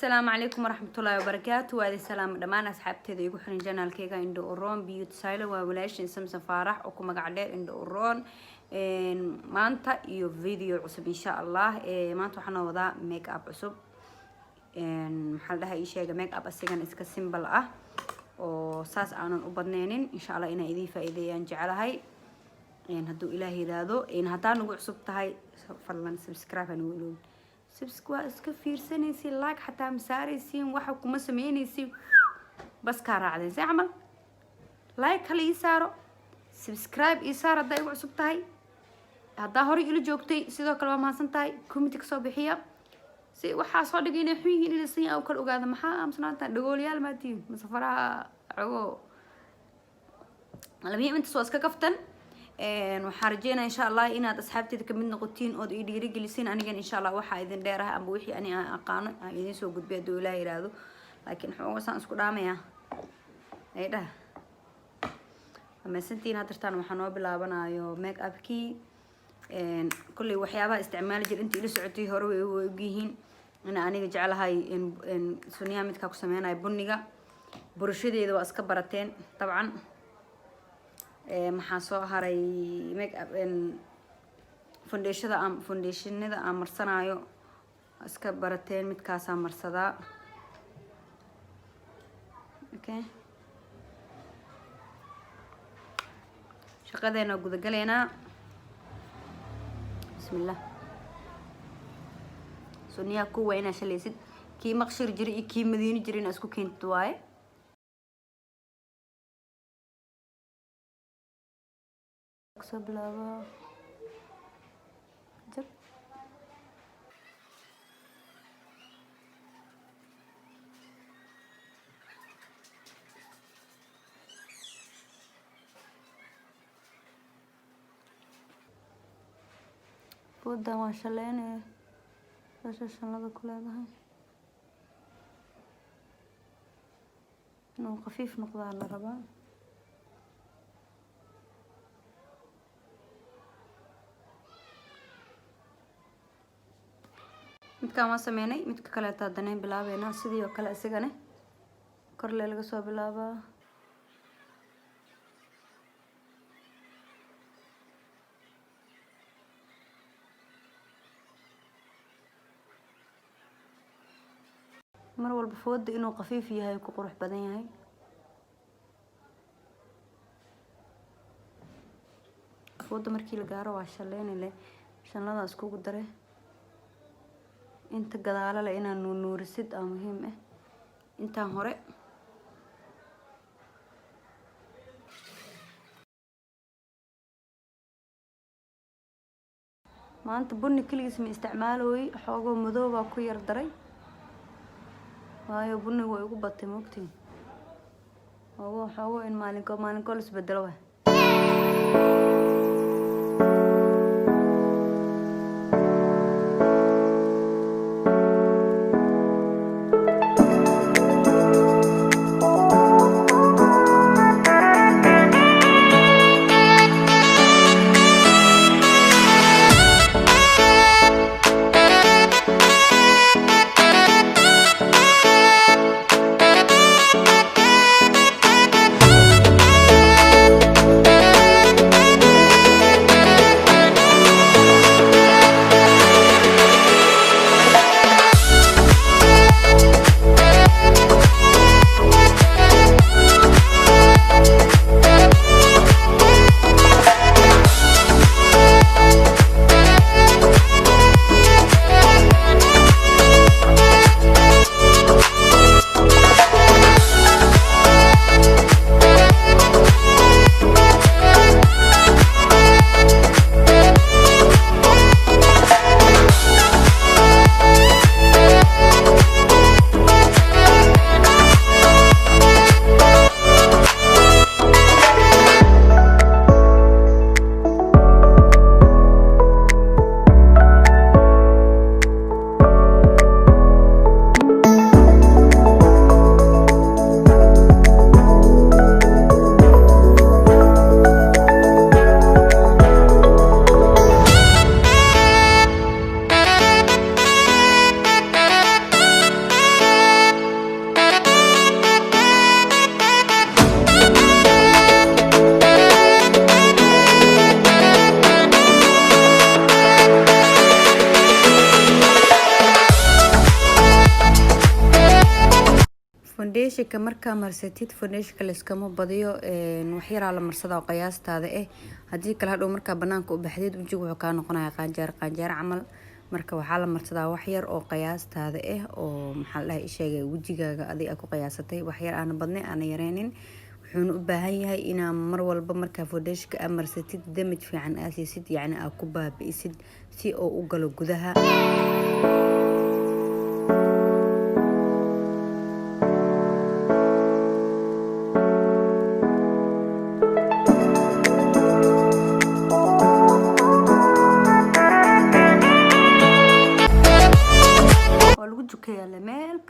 السلام عليكم ورحمة الله وبركاته. وهذه السلام دمان أصحابتي ذي يقولون جنال كيكا عند أورون بيوت سايلة وولاشين سمسم فرح وكم قاعدين عند أورون ما أنت يو فيديو عصب إن شاء الله ما أنت حنا وضع ميك أب عصب محل ده شيء ميك أب أسيجان إسك سيمبل وساس أنا أبدنين إن شاء الله إن إذا فإذا ينجعل هاي هدو إلهي ذادو هدا نقول عصب تهاي فلان سبسكرايب نقولون سبسكرايب اسكفير سنيسي لايك حتى مساريسين waxa kuma sameynaysi bas ka raacday si amal like hal isaaro subscribe isaaro haday ugu cusub tahay hada hore ila joogtay sidoo kale waa mahadsan tahay comment ka soo bixiya si waxa soo dhigay xuyeen ila siin aw kala ogaada maxaa amsanaanta dhagoolyaal ma tiin masafaraha ago alamiin inta soo iska kaftan وحرجينا إن شاء الله إن هذا أصحابتي كملنا قطين أو يدي رجلسين أنا جن إن شاء الله واحد إذن دارها أم بوحي أنا أقانع إذن سو قد بيدو لا يرادو لكن هو سان سكر عميا إيه ده أما سنتين هترتان وحنوا بلعبنا يو ميك أب كي كل وحيابها استعمال جل أنت إلى سعودي هروي وجيهين أنا جعل هاي إن سنيا متكاكو سمينا يبنيجا برشيدي إذا أسكبرتين طبعا maxaa soo haray make up foundationada aan marsanayo iska barateen midkaas aan marsadaa okay shaqadeena guda galeena bismillah suniya ku wayna shalaysid kii maqshir jiri iyo kii madiina jirin isku keento waaye سبلابا جب بودا ما شاء الله يعني بس عشان هذا كله هذا إنه خفيف نقطة على الربع midkaan waan sameynay midka kale taadana bilaabeena sidii oo kale isagana kor laga soo bilaabaa mar walba fooda inuu qafiif yahay ku qurux badan yahay fooda markii la gaaro waa shaleynay shanlada isku daray inta gadaala la inaan nuurisid aa muhiim ah intaan hore maanta bunni kaligiis ma isticmaalooy xoogo madow baa ku yar daray waayo bunni way ugu batay moogtiin xoogo in maalinko la isbedelo waa foundation markaa marsatid foundation layskama badiyo wax yar la marsadaa qiyaastaada hadii kala hadhow markaa banaanka u baxdeed wajiga wuxuu ka noqonayaa qaanjeer camal marka waxaa la marsadaa wax yar oo qiyaastaada oo maxaa la sheegay wajigaaga adiga ku qiyaasatay wax yar aan badnay aan yareenin wuxuu u baahan yahay inaa mar walba markaa foundation aad marsatid damage fiican aad siisid yani aad ku baabi'isid si oo u galo gudaha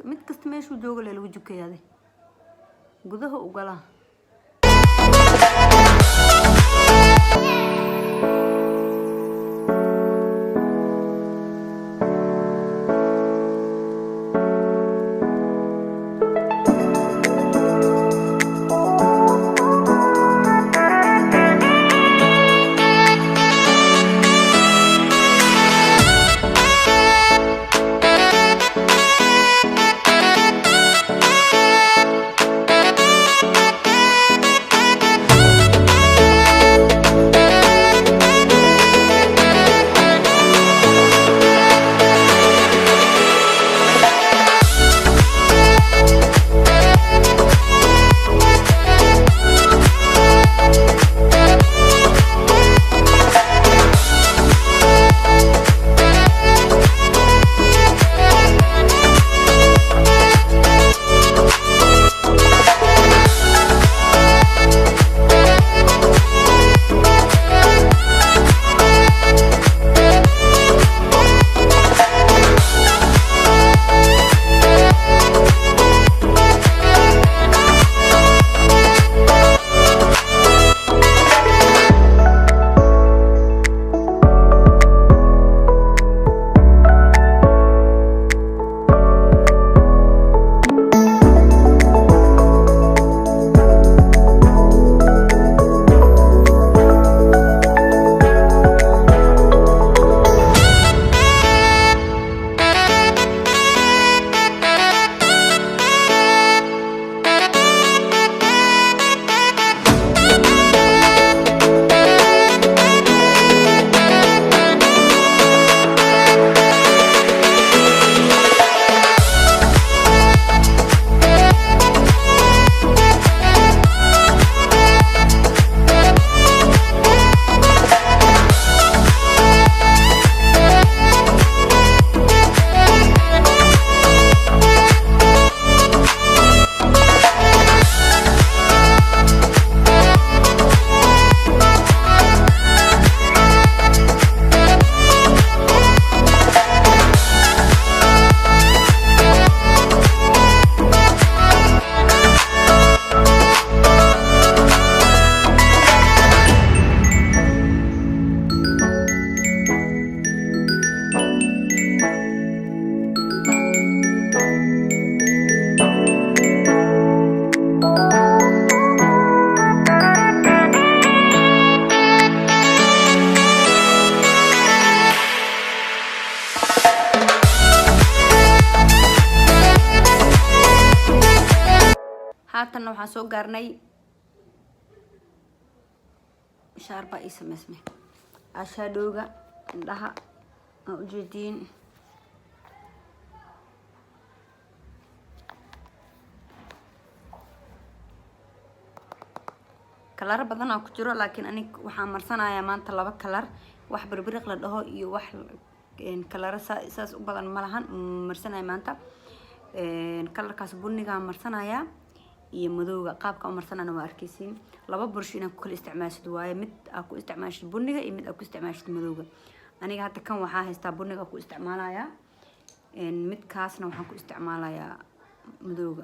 mid kasta meeshuu joogo lagu jukeeyaday gudaha u galaa haatan waxaan soo gaarnay shaarba ay sameysmay ashadowga indhaha aan u jeedin kalar badan oo ku jiro laakiin aniga waxaan marsanayaa maanta laba kalar wax birbiriq la dhaho iyo wax kalar saas u badan ma lahan marsanay maanta kalarkaas buniga marsanaya iyo madowga qaabka u marsanana waa arkaysiin laba bursh inaan ku kala isticmaashid waaye mid aad ku isticmaashid buniga iyo mid aad ku isticmaashid madowga aniga hadda kan waxaa haystaa buniga ku isticmaalaya midkaasna waxaan ku isticmaalayaa madowga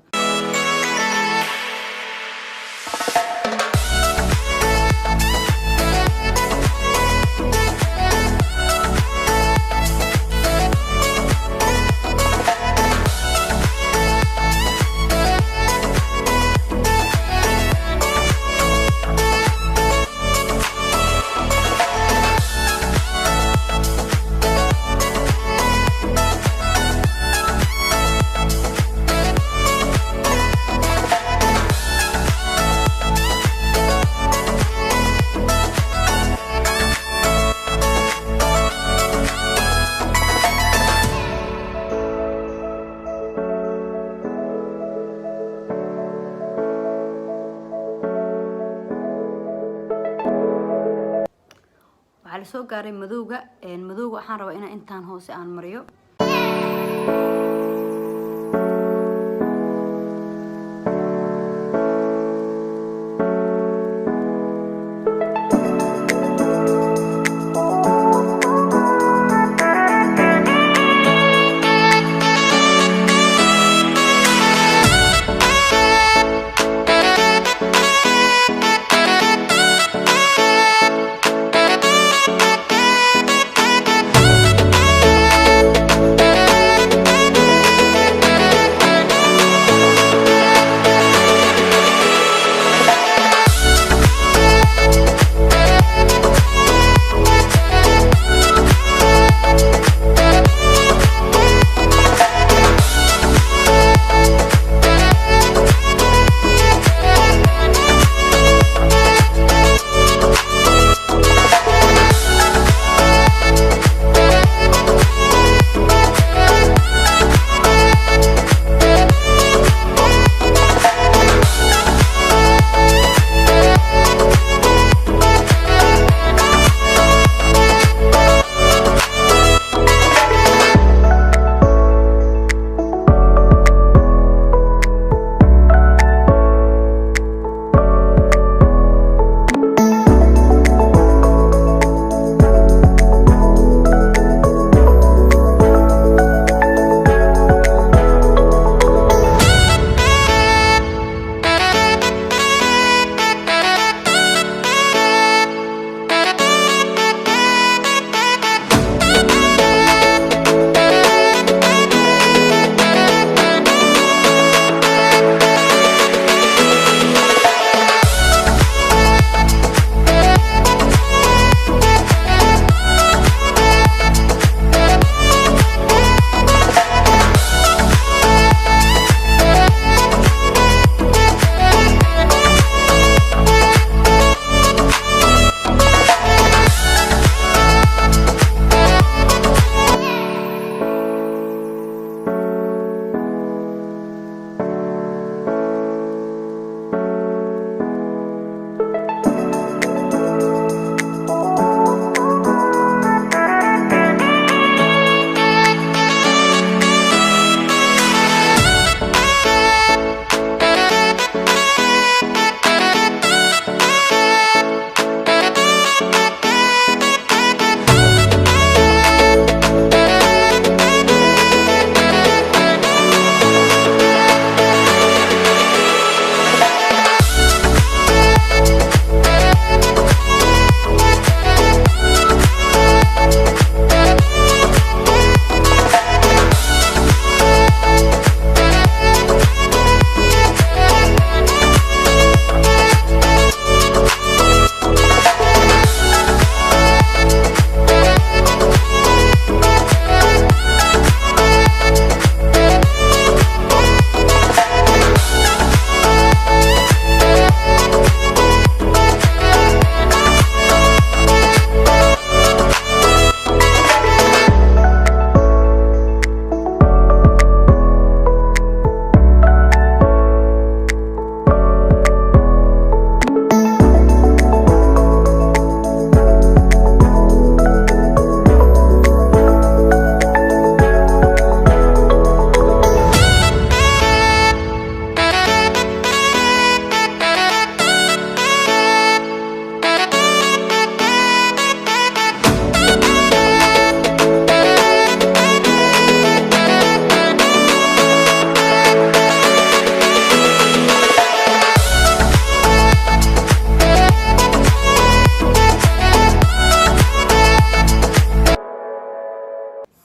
haray madowga waxaan rabaa inaan intaan hoose aan mariyo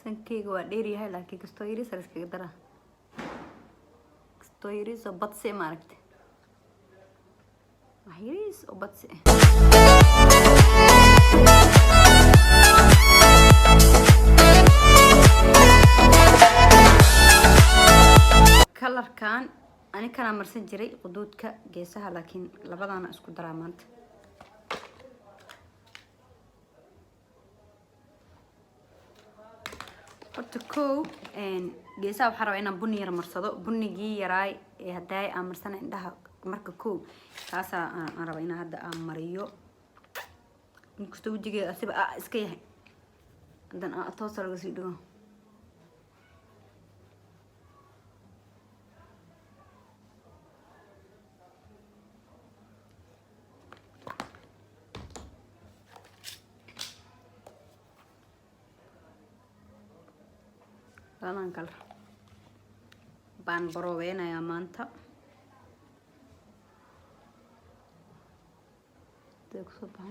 sankeyga waa dheer yahay laakiin kastoo yariis iskaga dara kastoo yariis oo badsi ma aragtay wax yariis oo badsi kalarkan ani kana marsan jiray quduudka geesaha laakiin labadana isku daraa maanta كو إن جيسا بحرة إنا بني رمرصدو بني جي يراي هداي أمرسنا عندها مركب كو كاسا أنا ربينا هدا أمريو نكستو جيجي أسيب إسكيه عندنا توصل قصيدو أنا كل بان بروينا يا مانتا ديك صباح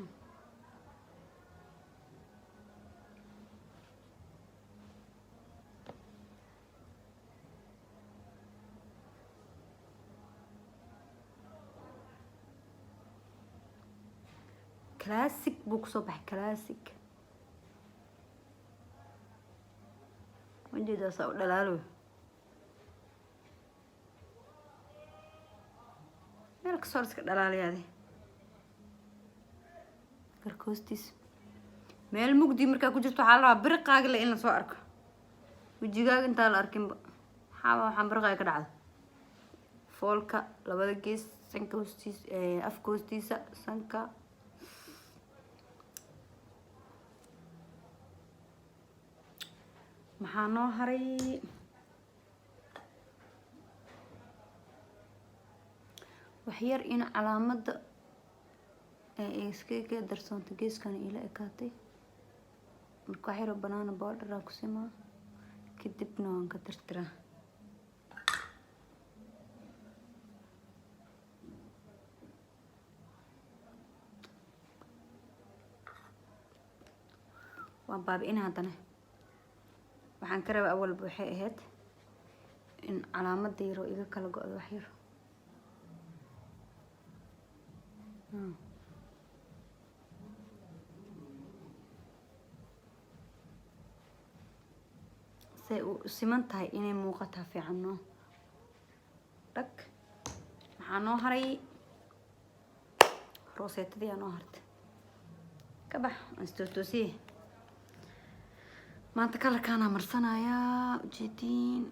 كلاسيك بوك صباح كلاسيك وندي دا صوت دلالو مالك صورتك دلالي هذه كركوستيس meel mugdi markaa ku jirto waxaa la rabaa biriqaaga le in la soo arko wejigaaga intaa la arkin waxaan biriqaaga ka dhacdo foolka labada gees sanka hoostiisa afka hoostiisa sanka maxaa noo haray waxyar in calaamada iskaga darsoonto geeskan ila ekaatay marka waxyar banana powder ku simaa kadibna waan ka tirtiraa waan baabi'inaa haddana waxaan ka rabaa awalba waxay ahayd in calaamada yaro iga kala go'do waxyar say u siman tahay inay muuqataa fiican noo dhag maxaa noo haray rooseetadii noo hartay ka bax istoosiye maanta kalarkaana marsanayaa ujeediin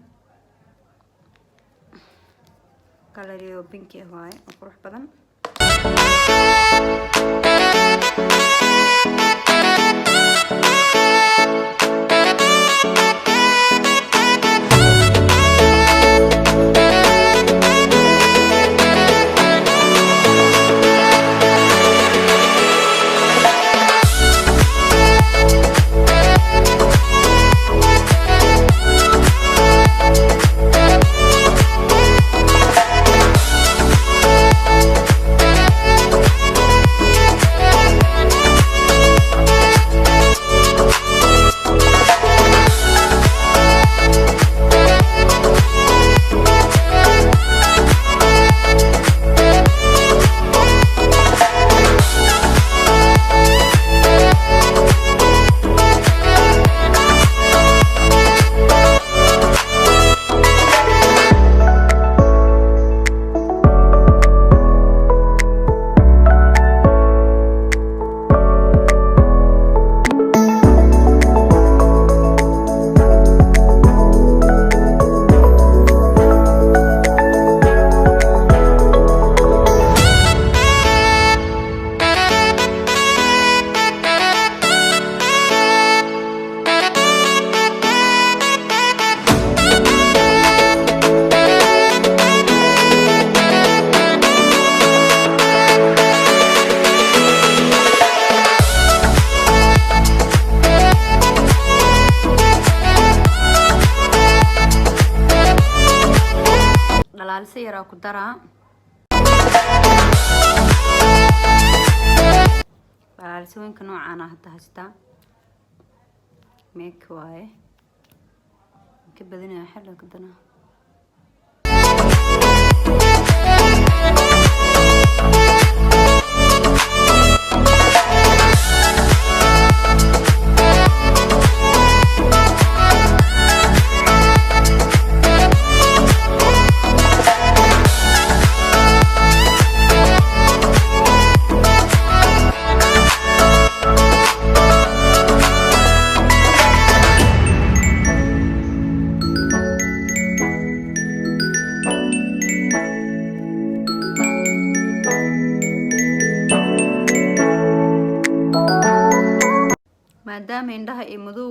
kalariyo pinki ah waaye oo qurux badan يرى كدرة بالسوين كنوع أنا حتى هستا ميك واي كبدنا حلو كدنا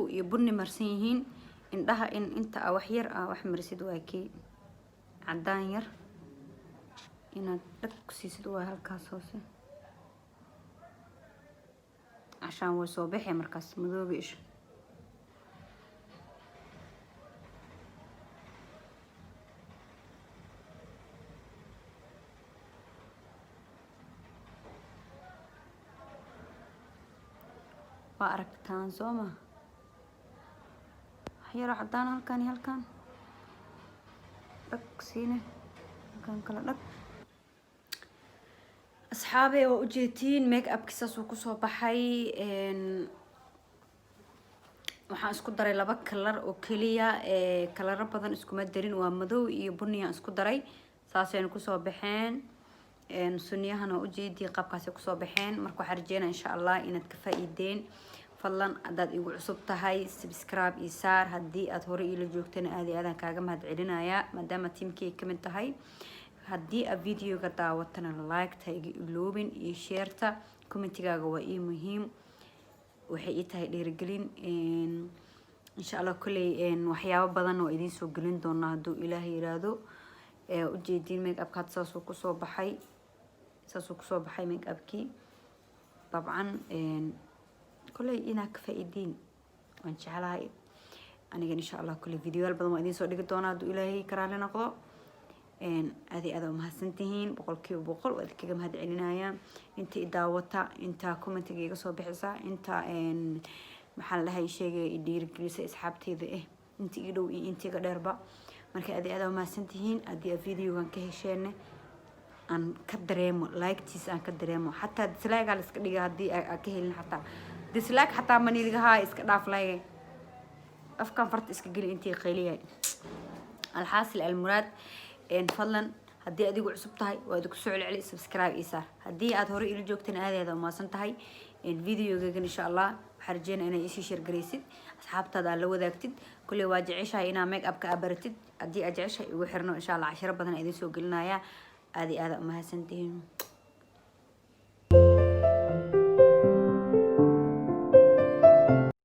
madow iyo bunni marsan yihiin indhaha in inta wax yar wax marisid waa kii cadaan yar inaad dhag ku siisid waa halkaas hoose عشان way soo bixi markaas madoobi isha waa aragtaan soo ma yaro cadaan halkan dhag siine halkan kala dhag asxaabe waa ujeetiin make up kisaas uu kusoo baxay waxaan isku daray laba kalar oo kaliya kalaro badan iskuma darin waa madow iyo bunni aan isku daray saasayna kusoo baxeen sunniyahana ujeedii qaabkaasay kusoo baxeen marka waxaan rajeynaa insha Allah inaad ka faa'iideen fadlan haddaad igu cusub tahay subscribe iyo saar haddii aad hore ila joogtana aad iyo aadaan kaaga mahadcelinayaa maadaama tiimkay ka mid tahay haddii aad videoga daawatana like-ta iga iloobin iyo share-ta commentigaaga waa ii muhiim waxay ii tahay dhiirigelin insha Allah kuley waxyaabo badan oo idiin soo gelin doona hadduu ilaahay yiraahdo ujeedin make up kaad saasoo kusoo baxay make upkii dabcan kuley inaa ka faa'iidiin waan jeclahay aniga insha Allah kuley videoyaal badan waa idiin soo dhigi doona hadduu ilaahay karaale noqdo aad mahadsantihiin boqolkiiba boqol waad kaga mahadcelinayaa inta daawata inta commentiga iga soo bixisa inta maxaa la dhahay sheegay dhiirigelisa asxaabteeda inta ii dhow iyo inta iga dheerba marka aad mahadsantihiin haddii videogan ka hesheen aan ka dareemo like-tiis aan ka dareemo xataa dislike la iska dhiga haddii aad ka helin xataa dislike xataa maniilgaha iska dhaaf like afkan farta iska geli intii qayliyay alxaasil almuraad fadlan haddii adigu cusub tahay waa idinku soo celceli subscribe iyo saar haddii aad hore ila joogtana aad umaasan tahay videogagan insha Allah waxaan rajeynaa inaad isii share gareysid asxaabtaada la wadaagtid kullee waa jeceshahay inaa make up ka abaratid haddii aad jeceshahay igu xirno insha Allah 10 badan idin soo gelinaya aad umahadsantihiin